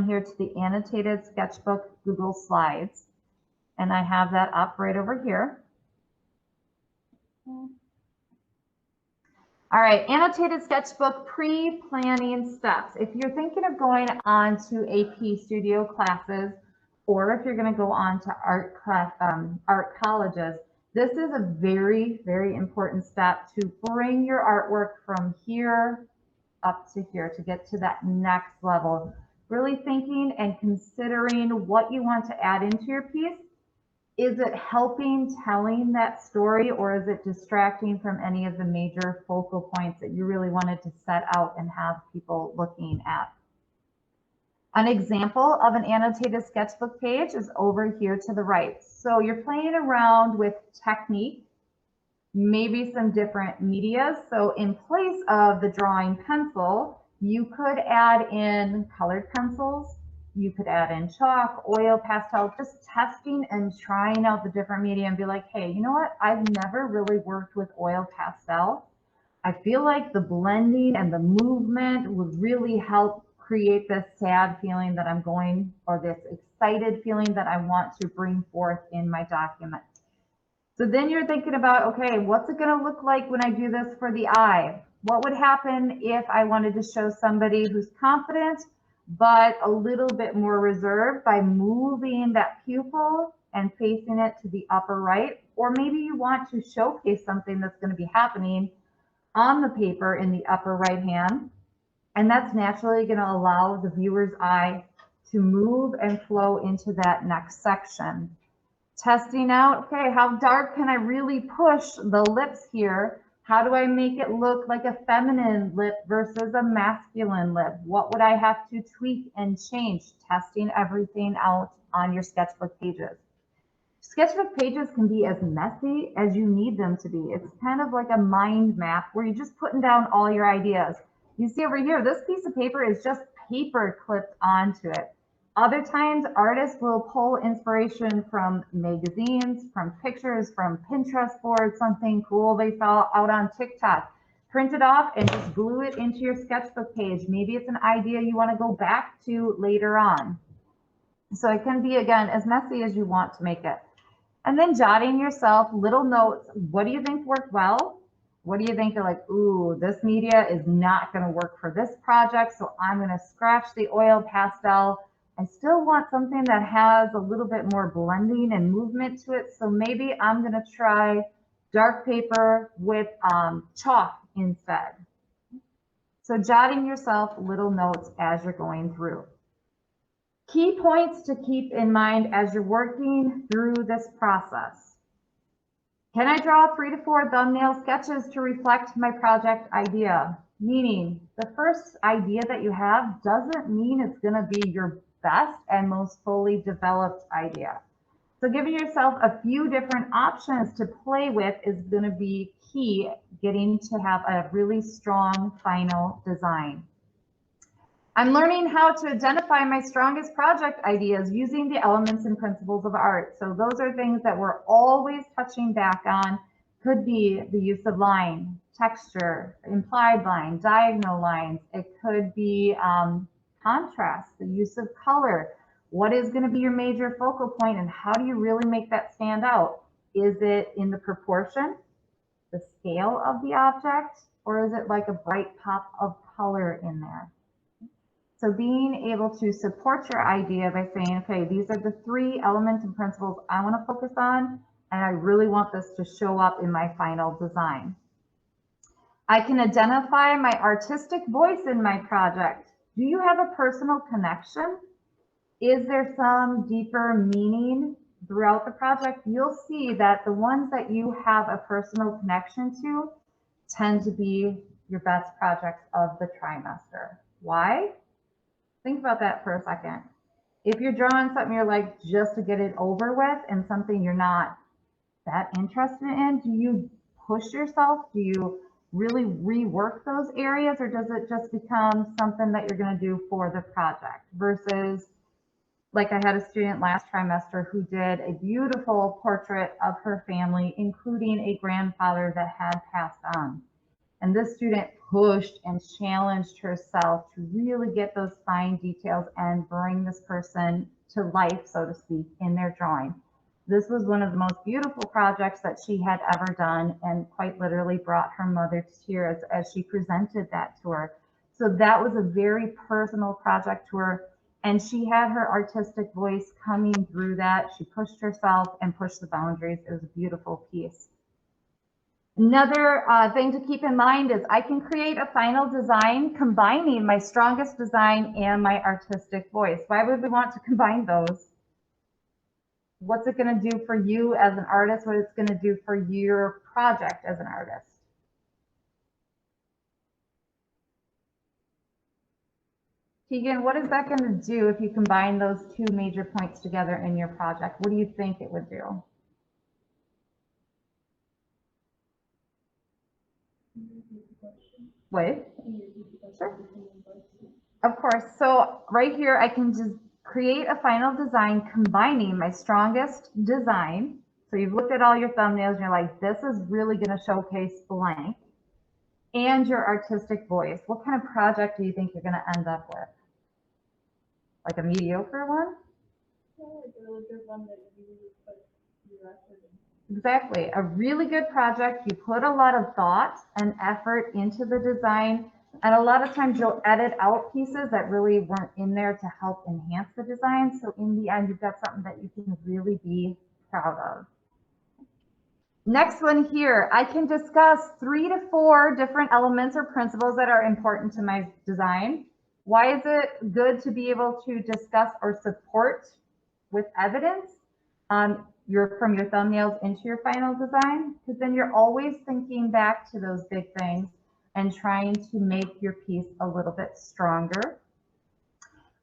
here to the Annotated Sketchbook Google Slides, and I have that up right over here. All right, Annotated Sketchbook pre-planning steps. If you're thinking of going on to AP Studio classes, or if you're going to go on to art colleges, this is a very, very important step to bring your artwork from here up to here to get to that next level. Really thinking and considering what you want to add into your piece. Is it helping telling that story, or is it distracting from any of the major focal points that you really wanted to set out and have people looking at? An example of an annotated sketchbook page is over here to the right. So you're playing around with technique, maybe some different medias. So in place of the drawing pencil, you could add in colored pencils. You could add in chalk, oil, pastel, just testing and trying out the different media and be like, hey, you know what? I've never really worked with oil pastel. I feel like the blending and the movement would really help create this sad feeling that I'm going, or this excited feeling that I want to bring forth in my document. So then you're thinking about, okay, what's it going to look like when I do this for the eye? What would happen if I wanted to show somebody who's confident but a little bit more reserved by moving that pupil and facing it to the upper right? Or maybe you want to showcase something that's going to be happening on the paper in the upper right hand, and that's naturally going to allow the viewer's eye to move and flow into that next section. Testing out, okay, how dark can I really push the lips here? How do I make it look like a feminine lip versus a masculine lip? What would I have to tweak and change? Testing everything out on your sketchbook pages. Sketchbook pages can be as messy as you need them to be. It's kind of like a mind map where you're just putting down all your ideas. You see over here, this piece of paper is just paper clipped onto it. Other times, artists will pull inspiration from magazines, from pictures, from Pinterest boards, something cool they saw out on TikTok. Print it off and just glue it into your sketchbook page. Maybe it's an idea you want to go back to later on. So it can be, again, as messy as you want to make it. And then jotting yourself little notes. What do you think worked well? What do you think you're like, ooh, this media is not going to work for this project, so I'm going to scratch the oil pastel. I still want something that has a little bit more blending and movement to it, so maybe I'm going to try dark paper with chalk instead. So jotting yourself little notes as you're going through. Key points to keep in mind as you're working through this process. Can I draw 3 to 4 thumbnail sketches to reflect my project idea? Meaning, the first idea that you have doesn't mean it's going to be your best and most fully developed idea. So giving yourself a few different options to play with is going to be key, getting to have a really strong final design. I'm learning how to identify my strongest project ideas using the elements and principles of art. So those are things that we're always touching back on. Could be the use of line, texture, implied line, diagonal lines. It could be contrast, the use of color. What is going to be your major focal point, and how do you really make that stand out? Is it in the proportion, the scale of the object, or is it like a bright pop of color in there? So being able to support your idea by saying, okay, these are the 3 elements and principles I want to focus on, and I really want this to show up in my final design. I can identify my artistic voice in my project. Do you have a personal connection? Is there some deeper meaning throughout the project? You'll see that the ones that you have a personal connection to tend to be your best projects of the trimester. Why? Think about that for a second. If you're drawing something you're like just to get it over with and something you're not that interested in, do you push yourself? Do you really rework those areas, or does it just become something that you're going to do for the project? Versus, like I had a student last trimester who did a beautiful portrait of her family, including a grandfather that had passed on. And this student pushed and challenged herself to really get those fine details and bring this person to life, so to speak, in their drawing. This was one of the most beautiful projects that she had ever done, and quite literally brought her mother to tears as she presented that to her. So that was a very personal project to her, and she had her artistic voice coming through that. She pushed herself and pushed the boundaries. It was a beautiful piece. Another thing to keep in mind is I can create a final design combining my strongest design and my artistic voice. Why would we want to combine those? What's it going to do for you as an artist? What it's going to do for your project as an artist? Tegan, what is that going to do if you combine those two major points together in your project? What do you think it would do? Wait. Sure. Of course. So right here, I can just create a final design combining my strongest design. So you've looked at all your thumbnails and you're like, this is really going to showcase blank, and your artistic voice. What kind of project do you think you're going to end up with? Like a mediocre one? Yeah, like a really good one that you really put your effort in. Exactly. A really good project. You put a lot of thought and effort into the design. And a lot of times you'll edit out pieces that really weren't in there to help enhance the design. So in the end, you've got something that you can really be proud of. Next one here, I can discuss 3 to 4 different elements or principles that are important to my design. Why is it good to be able to discuss or support with evidence from your thumbnails into your final design? Because then you're always thinking back to those big things and trying to make your piece a little bit stronger.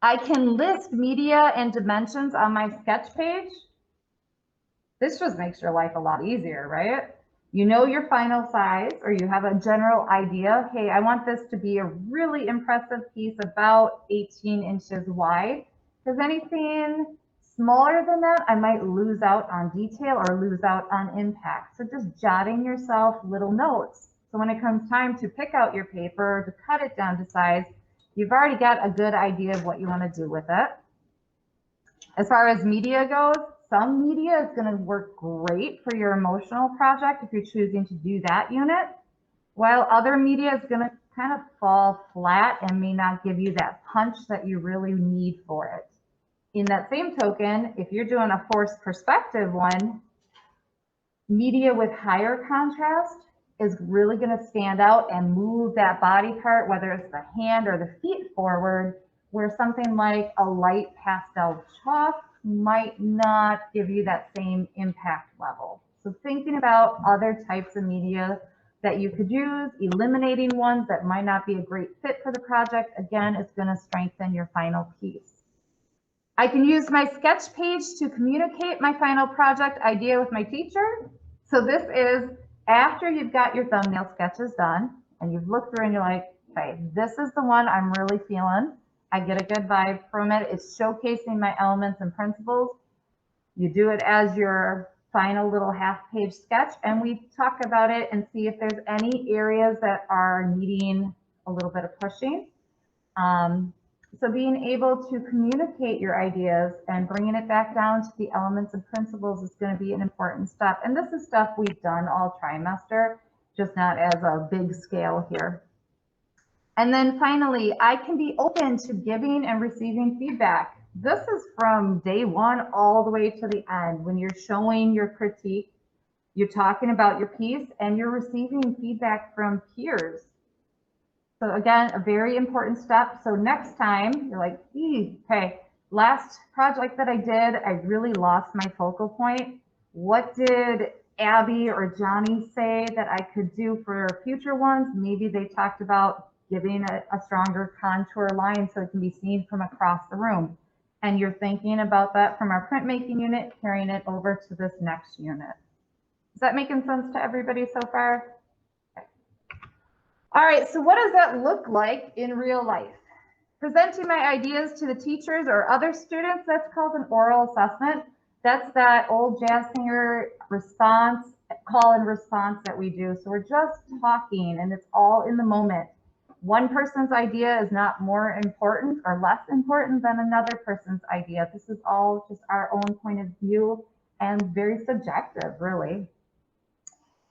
I can list media and dimensions on my sketch page. This just makes your life a lot easier, right? You know your final size, or you have a general idea. Hey, I want this to be a really impressive piece about 18 inches wide. Because anything smaller than that, I might lose out on detail or lose out on impact. So just jotting yourself little notes. So when it comes time to pick out your paper, to cut it down to size, you've already got a good idea of what you want to do with it. As far as media goes, some media is going to work great for your emotional project if you're choosing to do that unit, while other media is going to kind of fall flat and may not give you that punch that you really need for it. In that same token, if you're doing a forced perspective one, media with higher contrast is really going to stand out and move that body part, whether it's the hand or the feet forward, where something like a light pastel chalk might not give you that same impact level. So thinking about other types of media that you could use, eliminating ones that might not be a great fit for the project, again, is going to strengthen your final piece. I can use my sketch page to communicate my final project idea with my teacher. So this is after you've got your thumbnail sketches done and you've looked through and you're like, okay, this is the one I'm really feeling. I get a good vibe from it. It's showcasing my elements and principles. You do it as your final little half-page sketch, and we talk about it and see if there's any areas that are needing a little bit of pushing. So being able to communicate your ideas and bringing it back down to the elements and principles is going to be an important step. And this is stuff we've done all trimester, just not as a big scale here. And then finally, I can be open to giving and receiving feedback. This is from day one all the way to the end. When you're showing your critique, you're talking about your piece and you're receiving feedback from peers. So again, a very important step. So next time you're like, okay, last project that I did, I really lost my focal point. What did Abby or Johnny say that I could do for future ones? Maybe they talked about giving a stronger contour line so it can be seen from across the room. And you're thinking about that from our printmaking unit, carrying it over to this next unit. Is that making sense to everybody so far? Okay. All right, so what does that look like in real life? Presenting my ideas to the teachers or other students, that's called an oral assessment. That's that old jazz singer response, call and response that we do. So we're just talking and it's all in the moment. One person's idea is not more important or less important than another person's idea. This is all just our own point of view and very subjective, really.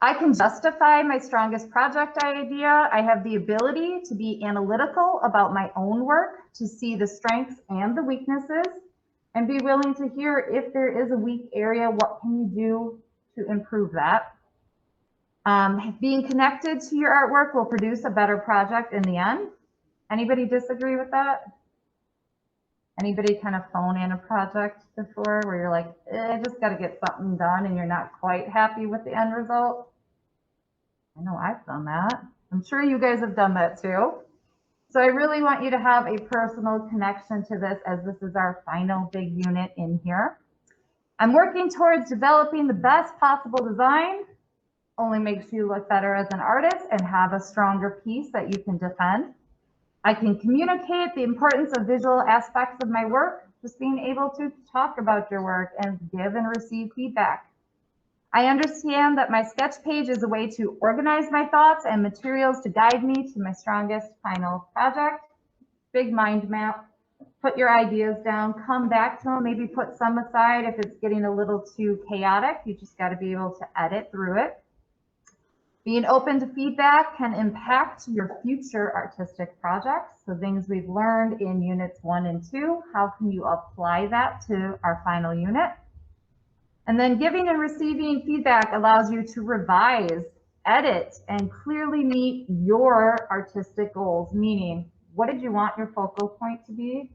I can justify my strongest project idea. I have the ability to be analytical about my own work, to see the strengths and the weaknesses, and be willing to hear if there is a weak area, what can you do to improve that? Being connected to your artwork will produce a better project in the end. Anybody disagree with that? Anybody kind of phone in a project before where you're like, I just got to get something done and you're not quite happy with the end result? I know I've done that. I'm sure you guys have done that too. So I really want you to have a personal connection to this, as this is our final big unit in here. I'm working towards developing the best possible design. Only makes you look better as an artist and have a stronger piece that you can defend. I can communicate the importance of visual aspects of my work, just being able to talk about your work and give and receive feedback. I understand that my sketch page is a way to organize my thoughts and materials to guide me to my strongest final project. Big mind map. Put your ideas down, come back to them, maybe put some aside if it's getting a little too chaotic. You just got to be able to edit through it. Being open to feedback can impact your future artistic projects. So things we've learned in units 1 and 2, how can you apply that to our final unit? And then giving and receiving feedback allows you to revise, edit, and clearly meet your artistic goals, meaning what did you want your focal point to be?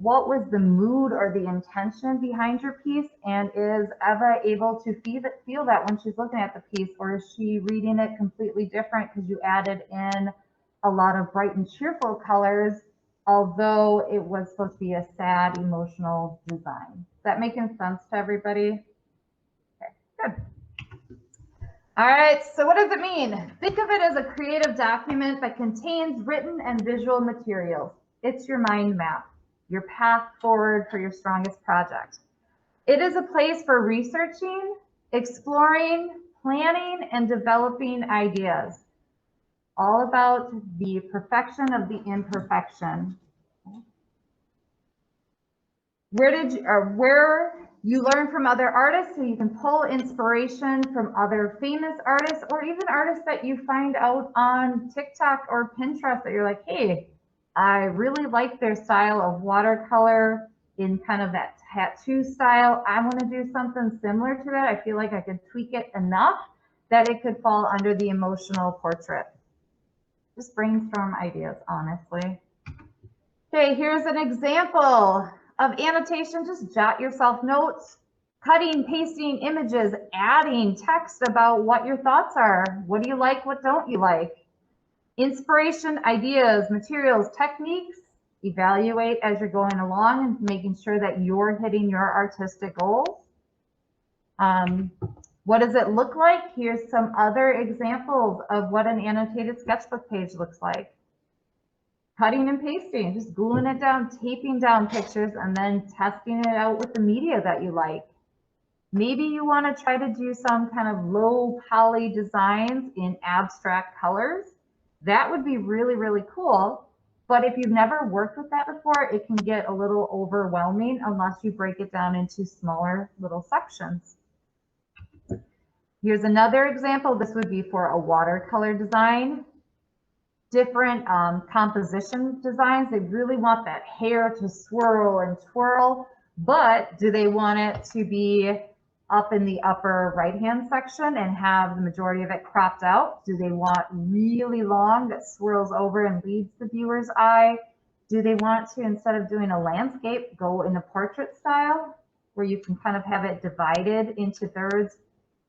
What was the mood or the intention behind your piece? And is Eva able to feel that when she's looking at the piece, or is she reading it completely different because you added in a lot of bright and cheerful colors, although it was supposed to be a sad, emotional design? Is that making sense to everybody? Okay, good. All right, so what does it mean? Think of it as a creative document that contains written and visual materials. It's your mind map, your path forward for your strongest project. It is a place for researching, exploring, planning, and developing ideas. All about the perfection of the imperfection. Where you learn from other artists, so you can pull inspiration from other famous artists, or even artists that you find out on TikTok or Pinterest that you're like, hey, I really like their style of watercolor in kind of that tattoo style. I want to do something similar to that. I feel like I could tweak it enough that it could fall under the emotional portrait. Just brainstorm ideas, honestly. Okay, here's an example of annotation. Just jot yourself notes, cutting, pasting images, adding text about what your thoughts are. What do you like? What don't you like? Inspiration, ideas, materials, techniques. Evaluate as you're going along and making sure that you're hitting your artistic goals. What does it look like? Here's some other examples of what an annotated sketchbook page looks like. Cutting and pasting, just gluing it down, taping down pictures, and then testing it out with the media that you like. Maybe you want to try to do some kind of low poly designs in abstract colors. That would be really, really cool. But if you've never worked with that before, it can get a little overwhelming unless you break it down into smaller little sections. Here's another example. This would be for a watercolor design. Different composition designs. They really want that hair to swirl and twirl, but do they want it to be up in the upper right-hand section and have the majority of it cropped out? Do they want really long that swirls over and leads the viewer's eye? Do they want to, instead of doing a landscape, go in a portrait style where you can kind of have it divided into thirds?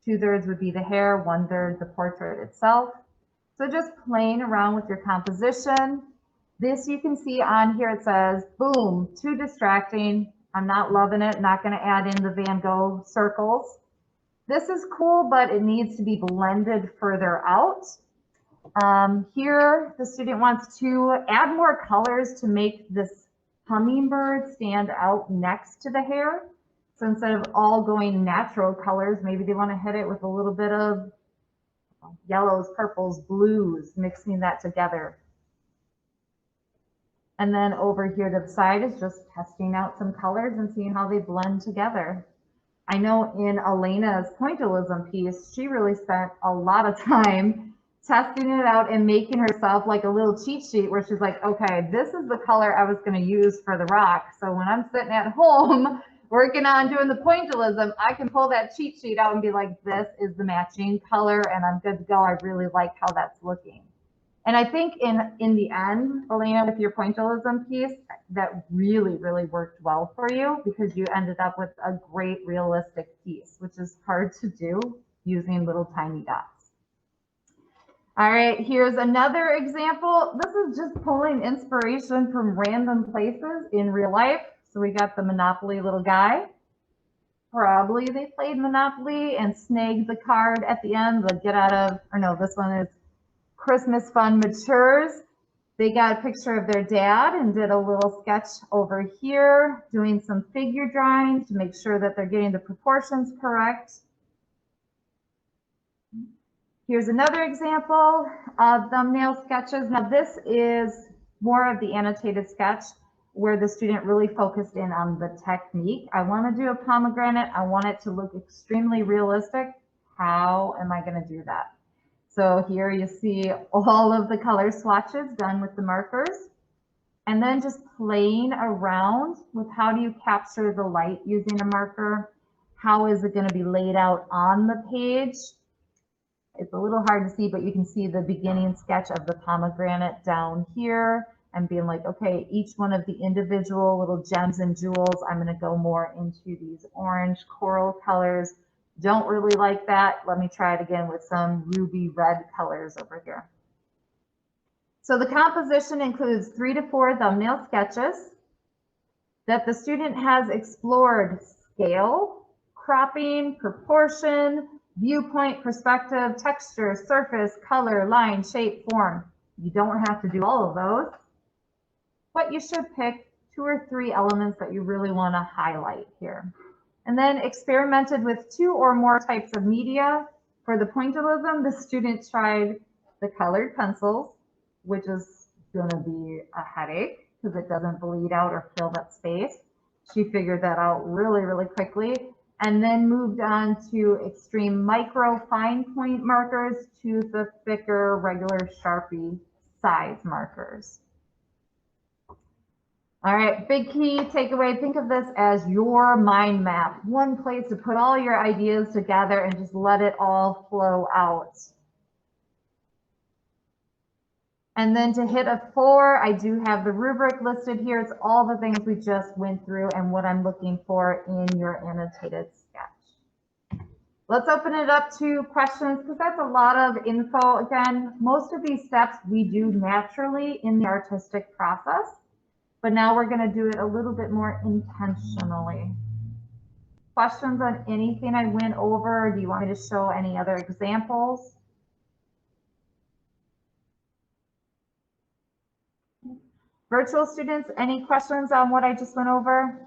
2/3 would be the hair, 1/3 the portrait itself. So just playing around with your composition. This you can see on here, it says, boom, too distracting. I'm not loving it, not gonna add in the Van Gogh circles. This is cool, but it needs to be blended further out. Here, the student wants to add more colors to make this hummingbird stand out next to the hair. So instead of all going natural colors, maybe they wanna hit it with a little bit of yellows, purples, blues, mixing that together. And then over here to the side is just testing out some colors and seeing how they blend together. I know in Elena's pointillism piece, she really spent a lot of time testing it out and making herself like a little cheat sheet where she's like, okay, this is the color I was going to use for the rock. So when I'm sitting at home working on doing the pointillism, I can pull that cheat sheet out and be like, this is the matching color and I'm good to go. I really like how that's looking. And I think in the end, Elena, with your pointillism piece, that really, really worked well for you because you ended up with a great realistic piece, which is hard to do using little tiny dots. All right, here's another example. This is just pulling inspiration from random places in real life. So we got the Monopoly little guy. Probably they played Monopoly and snagged the card at the end, the get out of, or no, this one is Christmas Fund Matures. They got a picture of their dad and did a little sketch over here, doing some figure drawing to make sure that they're getting the proportions correct. Here's another example of thumbnail sketches. Now this is more of the annotated sketch where the student really focused in on the technique. I want to do a pomegranate. I want it to look extremely realistic. How am I going to do that? So here you see all of the color swatches done with the markers, and then just playing around with how do you capture the light using a marker? How is it going to be laid out on the page? It's a little hard to see, but you can see the beginning sketch of the pomegranate down here and being like, okay, each one of the individual little gems and jewels, I'm going to go more into these orange coral colors. Don't really like that. Let me try it again with some ruby red colors over here. So the composition includes 3 to 4 thumbnail sketches that the student has explored scale, cropping, proportion, viewpoint, perspective, texture, surface, color, line, shape, form. You don't have to do all of those, but you should pick 2 or 3 elements that you really want to highlight here. And then experimented with 2 or more types of media. For the pointillism, the student tried the colored pencils, which is going to be a headache because it doesn't bleed out or fill that space. She figured that out really, really quickly, and then moved on to extreme micro fine point markers to the thicker regular Sharpie size markers. All right, big key takeaway, think of this as your mind map, one place to put all your ideas together and just let it all flow out. And then to hit a 4, I do have the rubric listed here. It's all the things we just went through and what I'm looking for in your annotated sketch. Let's open it up to questions because that's a lot of info. Again, most of these steps we do naturally in the artistic process. But now we're going to do it a little bit more intentionally. Questions on anything I went over? Do you want me to show any other examples? Virtual students, any questions on what I just went over?